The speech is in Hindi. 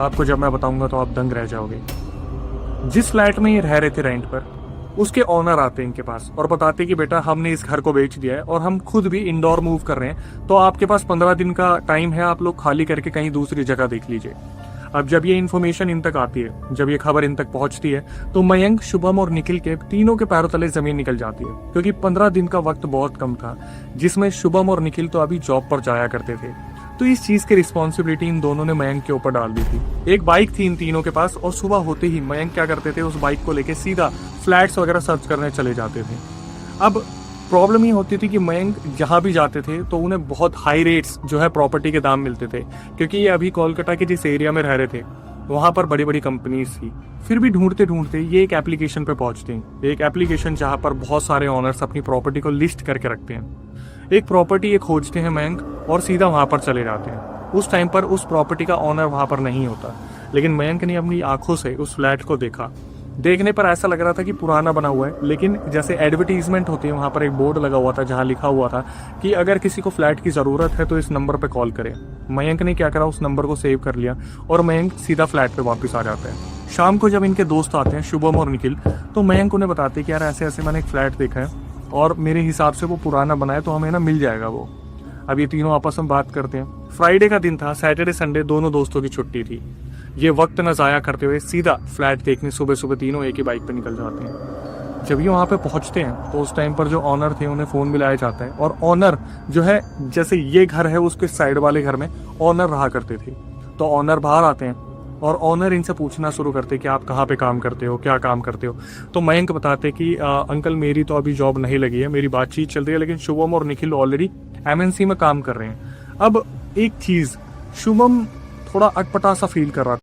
आपको जब मैं बताऊंगा तो आप दंग रह जाओगे। जिस फ्लैट में ये रह रहे थे रेंट पर, उसके ओनर आते हैं इनके पास और बताते कि बेटा हमने इस घर को बेच दिया है और हम खुद भी इंडोर मूव कर रहे हैं, तो आपके पास 15 दिन का टाइम है, आप लोग खाली करके कहीं दूसरी जगह देख लीजिए। अब जब ये इन्फॉर्मेशन इन तक आती है, जब ये खबर इन तक पहुंचती है, तो मयंक, शुभम और निखिल के तीनों के पैरों तले जमीन निकल जाती है, क्योंकि 15 दिन का वक्त बहुत कम था, जिसमें शुभम और निखिल तो अभी जॉब पर जाया करते थे। तो इस चीज की रिस्पॉन्सिबिलिटी इन दोनों ने मयंक के ऊपर डाल दी थी। एक बाइक थी इन तीनों के पास और सुबह होते ही मयंक क्या करते थे, उस बाइक को लेके सीधा फ्लैट्स वगैरह सर्च करने चले जाते थे। अब प्रॉब्लम ये होती थी कि मयंक जहां भी जाते थे तो उन्हें बहुत हाई रेट्स जो है प्रॉपर्टी के दाम मिलते थे, क्योंकि ये अभी कोलकाता के जिस एरिया में रह रहे थे वहां पर बड़ी बड़ी कंपनीज थी। फिर भी ढूंढते ढूंढते ये एक एप्लीकेशन पे पहुंचते हैं, एक एप्लीकेशन जहां पर बहुत सारे ऑनर्स अपनी प्रॉपर्टी को लिस्ट करके रखते हैं। एक प्रॉपर्टी ये खोजते हैं मयंक और सीधा वहां पर चले जाते हैं। उस टाइम पर उस प्रॉपर्टी का ऑनर वहां पर नहीं होता, लेकिन मयंक ने अपनी आंखों से उस फ्लैट को देखा। देखने पर ऐसा लग रहा था कि पुराना बना हुआ है, लेकिन जैसे एडवर्टीजमेंट होती है, वहां पर एक बोर्ड लगा हुआ था जहां लिखा हुआ था कि अगर किसी को फ्लैट की जरूरत है तो इस नंबर पे कॉल करें। मयंक ने क्या करा, उस नंबर को सेव कर लिया और मयंक सीधा फ्लैट पे वापस आ जाता है। शाम को जब इनके दोस्त आते हैं, शुभम और निखिल, तो मयंक उन्हें बताते हैं कि यार ऐसे ऐसे मैंने एक फ्लैट देखा है और मेरे हिसाब से वो पुराना बना है, तो हमें ना मिल जाएगा वो। अब ये तीनों आपस में बात करते हैं। फ्राइडे का दिन था, सैटरडे संडे दोनों दोस्तों की छुट्टी थी। ये वक्त न जाया करते हुए सीधा फ्लैट देखने सुबह सुबह तीनों एक ही बाइक पे निकल जाते हैं। जब ये वहाँ पे पहुँचते हैं तो उस टाइम पर जो ऑनर थे उन्हें फ़ोन मिलाया जाता है, और ऑनर जो है, जैसे ये घर है उसके साइड वाले घर में ऑनर रहा करते थे। तो ऑनर बाहर आते हैं और ऑनर इनसे पूछना शुरू करते कि आप कहाँ पे काम करते हो, क्या काम करते हो। तो मयंक बताते कि अंकल मेरी तो अभी जॉब नहीं लगी है, मेरी बातचीत चल रही है, लेकिन शुभम और निखिल ऑलरेडी MNC में काम कर रहे हैं। अब एक चीज़, शुभम थोड़ा अटपटा सा फील कर रहा था।